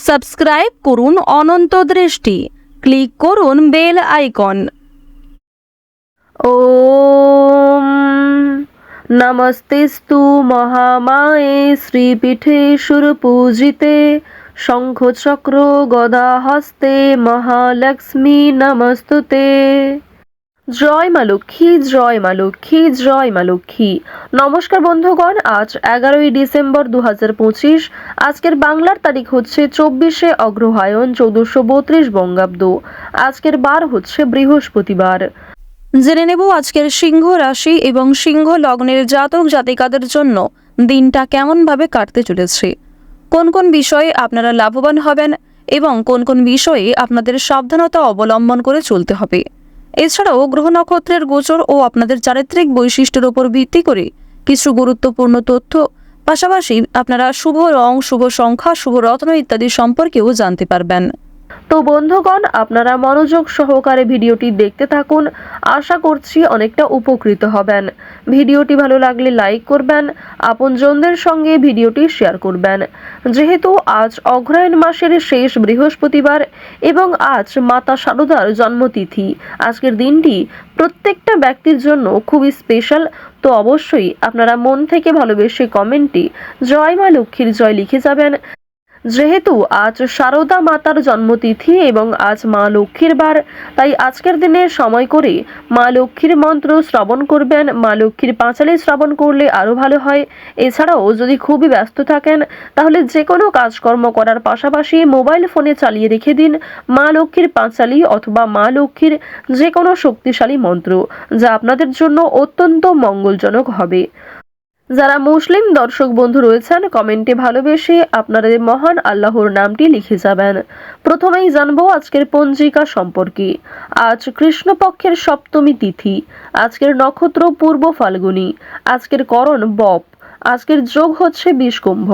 Subscribe করুন অনন্ত দৃষ্টি, click করুন বেল আইকন। ওম নমস্তেস্তু মহামায়ে শ্রীপীঠে সুরপূজিতে শঙ্খচক্র গদা হস্তে মহালক্ষ্মী নমস্তুতে। জয় মা লক্ষ্মী, জয় মা লক্ষ্মী, জয় মা লক্ষ্মী। নমস্কার বন্ধুগণ, আজ 11ই ডিসেম্বর 2025। আজকের বাংলার তারিখ হচ্ছে 24শে অগ্রহায়ণ 1432 বঙ্গাব্দ। আজকের বার হচ্ছে বৃহস্পতিবার। জেনে নেব আজকের সিংহ রাশি এবং সিংহ লগ্নের জাতক জাতিকাদের জন্য দিনটা কেমনভাবে কাটতে চলেছে, কোন কোন বিষয়ে আপনারা লাভবান হবেন এবং কোন কোন বিষয়ে আপনাদের সাবধানতা অবলম্বন করে চলতে হবে। এছাড়াও গ্রহ নক্ষত্রের গোচর ও আপনাদের চারিত্রিক বৈশিষ্ট্যের উপর ভিত্তি করে কিছু গুরুত্বপূর্ণ তথ্য, পাশাপাশি আপনারা শুভ রং, শুভ সংখ্যা, শুভ রত্ন ইত্যাদি সম্পর্কেও জানতে পারবেন। তো বন্ধুগণ, আপনারা মনোযোগ সহকারে ভিডিওটি দেখতে থাকুন। আশা করছি অনেকটা উপকৃত হবেন। ভিডিওটি ভালো লাগলে লাইক করবেন, আপনজনদের সঙ্গে ভিডিওটি শেয়ার করবেন। যেহেতু আজ অগ্রহায়ণ মাসের শেষ বৃহস্পতিবার এবং আজ মাতা শারদার জন্মতিথি, আজকের দিনটি প্রত্যেকটা ব্যক্তির জন্য খুবই স্পেশাল। তো অবশ্যই আপনারা মন থেকে ভালোবেসে কমেন্টে জয় মা লক্ষ্মীর জয় লিখে যাবেন। যেহেতু আজ শারদা মাতার জন্মতিথি এবং আজ মা লক্ষ্মীর বার, তাই আজকের দিনে সময় করে মা লক্ষ্মীর মন্ত্র শ্রবণ করবেন। মা লক্ষ্মীর পাঁচালী শ্রবণ করলে আরও ভালো হয়। এছাড়াও যদি খুবই ব্যস্ত থাকেন তাহলে যে কোনো কাজকর্ম করার পাশাপাশি মোবাইল ফোনে চালিয়ে রেখে দিন মা লক্ষ্মীর পাঁচালী অথবা মা লক্ষ্মীর যে কোনো শক্তিশালী মন্ত্র, যা আপনাদের জন্য অত্যন্ত মঙ্গলজনক হবে। যারা মুসলিম দর্শক বন্ধু রয়েছেন, কমেন্টে ভালোবেসে আপনাদের মহান আল্লাহর নামটি লিখে যাবেন। প্রথমেই জানবো আজকের পঞ্জিকা সম্পর্কে। আজ কৃষ্ণপক্ষের সপ্তমী তিথি, আজকের নক্ষত্র পূর্ব ফাল্গুনী, আজকের করণ বপ, আজকের যোগ হচ্ছে বিষকুম্ভ।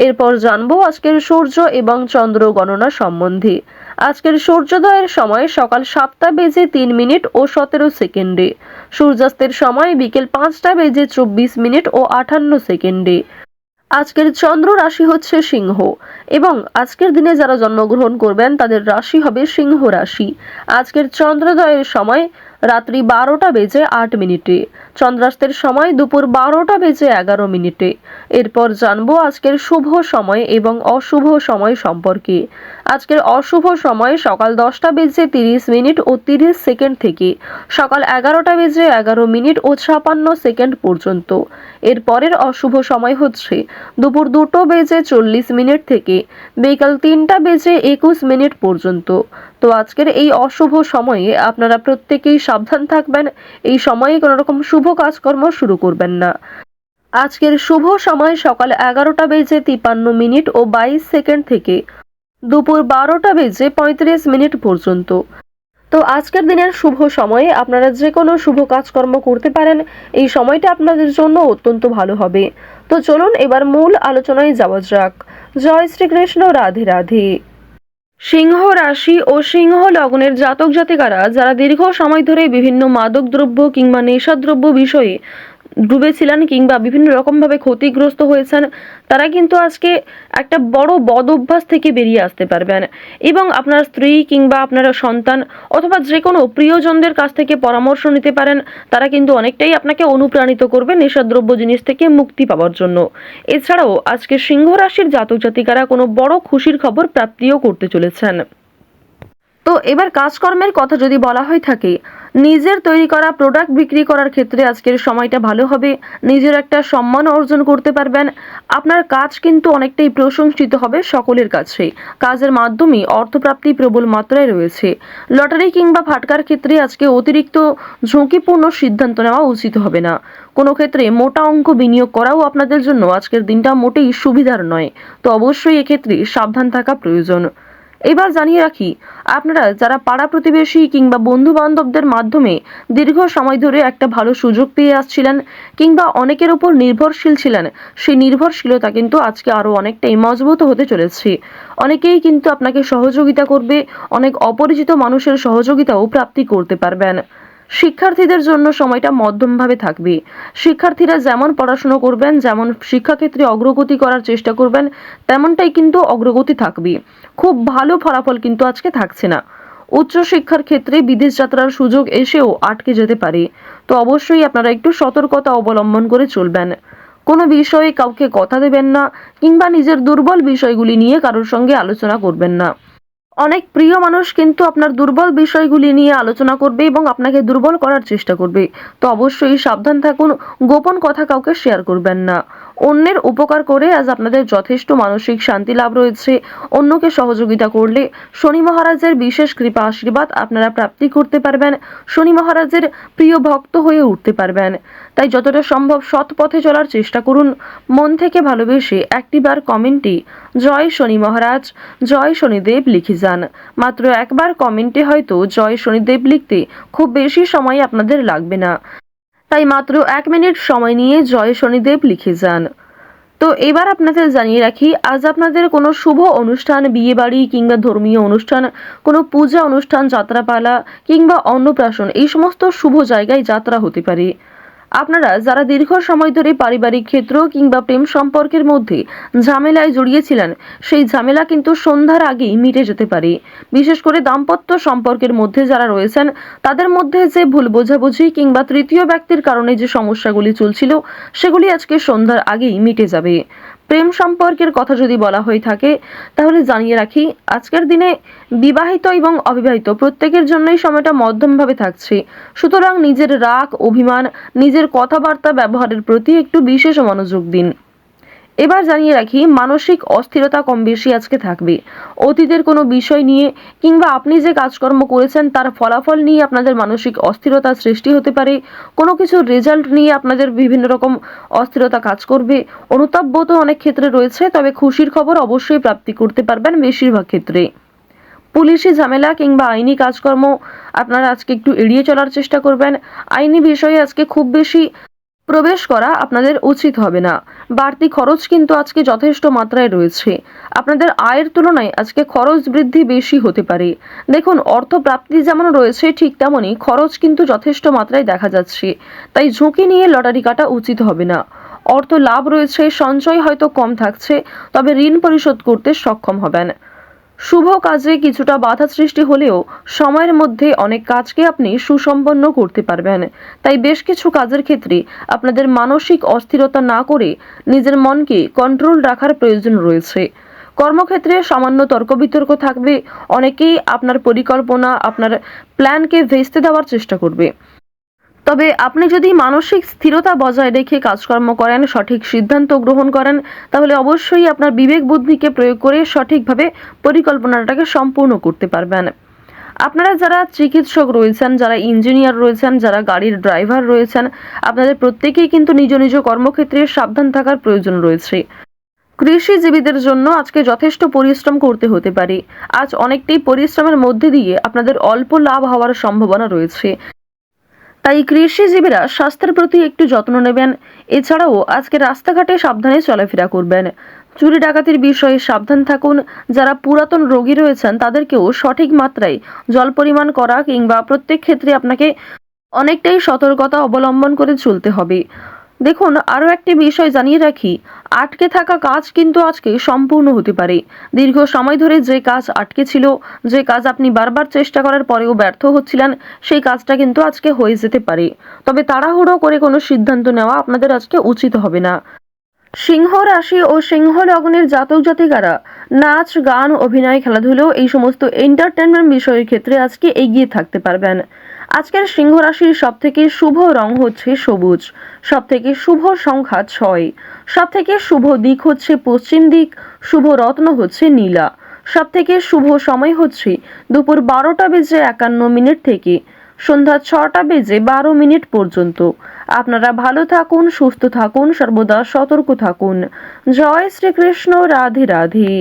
এরপর জানবো আজকের সূর্য এবং চন্দ্র গণনা সম্বন্ধে। আজকের সূর্যোদয়ের সময় সকাল 7টা বেজে 3 মিনিট ও 17 সেকেন্ডে, সূর্যাস্তের সময় বিকেল 5টা বেজে 24 মিনিট ও 58 সেকেন্ডে। আজকের চন্দ্র রাশি হচ্ছে সিংহ এবং আজকের দিনে যারা জন্মগ্রহণ করবেন তাদের রাশি হবে সিংহ রাশি। আজকের চন্দ্রোদয়ের সময় রাত্রি 12টা বেজে 8 মিনিটে, চন্দ্রাস্তের সময় দুপুর 12টা বেজে 11 মিনিটে। এরপর জানবো আজকের শুভ সময় এবং অশুভ সময় সম্পর্কে। আজকের অশুভ সময় সকাল 10টা বেজে 30 মিনিট ও 30 সেকেন্ড থেকে সকাল 11টা বেজে 11 মিনিট ও 56 সেকেন্ড পর্যন্ত। এর পরের অশুভ সময় হচ্ছে দুপুর 2টো বেজে 40 মিনিট থেকে বিকাল 3টা বেজে 21 মিনিট পর্যন্ত। তো আজকের এই অশুভ সময়ে আপনারা প্রত্যেকেই সাবধান থাকবেন। এই সময়ে কোনো রকম শুভ কাজকর্ম শুরু করবেন না। আজকের শুভ সময় সকাল 11টা বেজে 53 মিনিট ও 22 সেকেন্ড থেকে দুপুর 12টা বেজে 35 মিনিট পর্যন্ত। তো আজকের দিনের শুভ সময়ে আপনারা যে কোনো শুভ কাজকর্ম করতে পারেন। এই সময়টা আপনাদের জন্য অত্যন্ত ভালো হবে। তো চলুন এবার মূল আলোচনায় যাওয়া যাক। জয় শ্রীকৃষ্ণ, রাধে রাধে। সিংহ রাশি ও সিংহ লগ্নের জাতক জাতিকারা যারা দীর্ঘ সময় ধরে বিভিন্ন মাদক দ্রব্য কিংবা নেশাদ্রব্য বিষয়ে ডুবেছিলেন কিংবা বিভিন্ন রকমভাবে ক্ষতিগ্রস্ত হয়েছেন, তারা কিন্তু আজকে একটা বড় বদ অভ্যাস থেকে বেরিয়ে আসতে পারবেন এবং আপনার স্ত্রী কিংবা আপনার সন্তান অথবা যে কোনো প্রিয়জনদের কাছ থেকে পরামর্শ নিতে পারেন। তারা কিন্তু অনেকটাই আপনাকে অনুপ্রাণিত করবে নেশাদ্রব্য জিনিস থেকে মুক্তি পাওয়ার জন্য। এছাড়াও আজকে সিংহ রাশির জাতক জাতিকারা কোনো বড় খুশির খবর প্রাপ্তিও করতে চলেছেন। তো এবার কাজকর্মের কথা যদি বলা হয়ে থাকে, নিজের তৈরি করা প্রোডাক্ট বিক্রি করার ক্ষেত্রে আজকের সময়টা ভালো হবে। নিজের একটা সম্মান অর্জন করতে পারবেন। আপনার কাজ কিন্তু অনেকটাই প্রশংসিত হবে সকলের কাছে। কাজের মাধ্যমে অর্থপ্রাপ্তি প্রবল মাত্রায় রয়েছে। লটারি কিংবা ফাটকার ক্ষেত্রে আজকে অতিরিক্ত ঝুঁকিপূর্ণ সিদ্ধান্ত নেওয়া উচিত হবে না। কোনো ক্ষেত্রে মোটা অঙ্ক বিনিয়োগ করাও আপনাদের জন্য আজকের দিনটা মোটেই সুবিধার নয়। তো অবশ্যই এক্ষেত্রে সাবধান থাকা প্রয়োজন। এবার জানিয়ে রাখি, আপনারা যারা পাড়া প্রতিবেশী কিংবা বন্ধু বান্ধবদের মাধ্যমে দীর্ঘ সময় ধরে একটা ভালো সুযোগ পেয়ে আসছিলেন কিংবা অনেকের উপর নির্ভরশীল ছিলেন, সেই নির্ভরশীলতা কিন্তু আজকে আরো অনেকটাই মজবুত হতে চলেছে। অনেকেই কিন্তু আপনাকে সহযোগিতা করবে, অনেক অপরিচিত মানুষের সহযোগিতাও প্রাপ্তি করতে পারবেন। শিক্ষার্থীদের জন্য সময়টা মধ্যমভাবে থাকবে। শিক্ষার্থীরা যেমন পড়াশোনা করবেন, যেমন শিক্ষাক্ষেত্রে অগ্রগতি করার চেষ্টা করবেন, তেমনটাই কিন্তু অগ্রগতি থাকবে। খুব ভালো ফলাফল কিন্তু আজকে থাকছে না। উচ্চশিক্ষার ক্ষেত্রে বিদেশ যাত্রার সুযোগ এসেও আটকে যেতে পারে। তো অবশ্যই আপনারা একটু সতর্কতা অবলম্বন করে চলবেন। কোনো বিষয়ে কাউকে কথা দেবেন না, কিংবা নিজের দুর্বল বিষয়গুলি নিয়ে কারোর সঙ্গে আলোচনা করবেন না। অনেক প্রিয় মানুষ কিন্তু আপনার দুর্বল বিষয়গুলি নিয়ে আলোচনা করবে এবং আপনাকে দুর্বল করার চেষ্টা করবে। তো অবশ্যই সাবধান থাকুন, গোপন কথা কাউকে শেয়ার করবেন না। অন্যের উপকার করে আজ আপনাদের যথেষ্ট মানসিক শান্তি লাভ রয়েছে। অন্যকে সহযোগিতা করলে শনি মহারাজের বিশেষ কৃপা আশীর্বাদ আপনারা প্রাপ্তি করতে পারবেন। শনি মহারাজের প্রিয় ভক্ত হয়ে উঠতে পারবেন। তাই যতটা সম্ভব সৎ পথে চলার চেষ্টা করুন। মন থেকে ভালোবেসে একটিবার কমেন্টে জয় শনি মহারাজ, জয় শনিদেব লিখে যান। মাত্র একবার কমেন্টে হয়তো জয় শনিদেব লিখতে খুব বেশি সময় আপনাদের লাগবে না। তাই মাত্র 1 মিনিট সময় নিয়ে জয় শনিদেব লিখে যান। তো এবার আপনাদের জানিয়ে রাখি, আজ আপনাদের কোনো শুভ অনুষ্ঠান, বিয়ে বাড়ি কিংবা ধর্মীয় অনুষ্ঠান, কোনো পূজা অনুষ্ঠান, যাত্রাপালা কিংবা অন্নপ্রাশন, এই সমস্ত শুভ জায়গায় যাত্রা হতে পারে। আপনারা যারা দীর্ঘ সময় ধরে পারিবারিক ক্ষেত্র কিংবা প্রেম সম্পর্কের মধ্যে ঝামেলায় জড়িয়েছিলেন, সেই ঝামেলা কিন্তু সন্ধ্যার আগেই মিটে যেতে পারে। বিশেষ করে দাম্পত্য সম্পর্কের মধ্যে যারা রয়েছেন, তাদের মধ্যে যে ভুল বোঝাবুঝি কিংবা তৃতীয় ব্যক্তির কারণে যে সমস্যাগুলি চলছিল, সেগুলি আজকে সন্ধ্যার আগেই মিটে যাবে। প্রেম সম্পর্কের কথা যদি বলা হয়ে থাকে, তাহলে জানিয়ে রাখি, আজকের দিনে বিবাহিত এবং অবিবাহিত প্রত্যেকের জন্যই সময়টা মধ্যমভাবে থাকছে। সুতরাং নিজের রাগ, অভিমান, নিজের কথাবার্তা ব্যবহারের প্রতি একটু বিশেষ মনোযোগ দিন। এবার জানিয়ে রাখি, মানসিক অস্থিরতা কম বেশি আজকে থাকবে। অতীতের কোনো বিষয় নিয়ে কিংবা আপনি যে কাজকর্ম করেছেন তার ফলাফল নিয়ে আপনাদের মানসিক অস্থিরতা সৃষ্টি হতে পারে। কোনো কিছুর রেজাল্ট নিয়ে আপনাদের বিভিন্ন রকম অস্থিরতা কাজ করবে। অনুতাপ তো অনেক ক্ষেত্রে রয়েছে, তবে খুশির খবর অবশ্যই প্রাপ্তি করতে পারবেন বেশিরভাগ ক্ষেত্রে। পুলিশি ঝামেলা কিংবা আইনি কাজকর্ম আপনারা আজকে একটু এড়িয়ে চলার চেষ্টা করবেন। আইনি বিষয়ে আজকে খুব বেশি প্রবেশ করা আপনাদের উচিত হবে না। বাড়তি খরচ কিন্তু আজকে যথেষ্ট মাত্রায় রয়েছে। আপনাদের আয়ের তুলনায় আজকে খরচ বৃদ্ধি বেশি হতে পারে। দেখুন, অর্থ প্রাপ্তি যেমন রয়েছে, ঠিক তেমনই খরচ কিন্তু যথেষ্ট মাত্রায় দেখা যাচ্ছে। তাই ঝুঁকি নিয়ে লটারি কাটা উচিত হবে না। অর্থ লাভ রয়েছে, সঞ্চয় হয়তো কম থাকছে, তবে ঋণ পরিশোধ করতে সক্ষম হবেন। শুভ কাজে কিছুটা বাধা সৃষ্টি হলেও সময়ের মধ্যে অনেক কাজকে আপনি সুসম্পন্ন করতে পারবেন। তাই বেশ কিছু কাজের ক্ষেত্রে আপনাদের মানসিক অস্থিরতা না করে নিজের মনকে কন্ট্রোল রাখার প্রয়োজন রয়েছে। কর্মক্ষেত্রে সামান্য তর্ক বিতর্ক থাকবে। অনেকেই আপনার পরিকল্পনা, আপনার প্ল্যানকে ভেস্তে দেওয়ার চেষ্টা করবে। তবে আপনি যদি মানসিক স্থিরতা বজায় রেখে কাজকর্ম করেন, সঠিক সিদ্ধান্ত গ্রহণ করেন, তাহলে অবশ্যই আপনার বিবেক বুদ্ধিকে প্রয়োগ করে সঠিকভাবে পরিকল্পনাটাকে সম্পূর্ণ করতে পারবেন। আপনারা যারা চিকিৎসক রয়েছেন, যারা ইঞ্জিনিয়ার রয়েছেন, যারা গাড়ির ড্রাইভার রয়েছেন, আপনাদের প্রত্যেকেই কিন্তু নিজ নিজ কর্মক্ষেত্রে সাবধান থাকার প্রয়োজন রয়েছে। কৃষিজীবীদের জন্য আজকে যথেষ্ট পরিশ্রম করতে হতে পারে। আজ অনেকটাই পরিশ্রমের মধ্যে দিয়ে আপনাদের অল্প লাভ হওয়ার সম্ভাবনা রয়েছে। তাই কৃষিজীবীরা স্বাস্থ্যের প্রতি একটু যত্ন নেবেন। এছাড়াও আজকে রাস্তাঘাটে সাবধানে চলাফেরা করবেন। চুরি ডাকাতির বিষয়ে সাবধান থাকুন। যারা পুরাতন রোগী রয়েছেন, তাদেরকেও সঠিক মাত্রায় জল পরিমাণ করা কিংবা প্রত্যেক ক্ষেত্রে আপনাকে অনেকটাই সতর্কতা অবলম্বন করে চলতে হবে। দেখুন, আরও একটি বিষয় জানিয়ে রাখি, আটকে থাকা কাজ কিন্তু আজকে সম্পূর্ণ হতে পারে। দীর্ঘ সময় ধরে যে কাজ আটকে ছিল, যে কাজ আপনি বারবার চেষ্টা করার পরেও ব্যর্থ হচ্ছিলেন, সেই কাজটা কিন্তু আজকে হয়ে যেতে পারে। তবে তাড়াহুড়ো করে কোনো সিদ্ধান্ত নেওয়া আপনাদের আজকে উচিত হবে না। সিংহ রাশি ও সিংহ লগ্নের জাতক জাতিকারা নাচ, গান, অভিনয়, খেলাধুলো, এই সমস্ত এন্টারটেনমেন্ট বিষয়ের ক্ষেত্রে আজকে এগিয়ে থাকতে পারবেন। আজকের সিংহ রাশির সবথেকে শুভ রং হচ্ছে সবুজ, সবথেকে শুভ সংখ্যা 6, সবথেকে শুভ দিক হচ্ছে পশ্চিম দিক, শুভ রত্ন হচ্ছে নীলা, সবথেকে শুভ সময় হচ্ছে দুপুর 12:51 থেকে সন্ধ্যা 6:12 পর্যন্ত। আপনারা ভালো থাকুন, সুস্থ থাকুন, সর্বদা সতর্ক থাকুন। জয় শ্রীকৃষ্ণ। রাধে রাধে।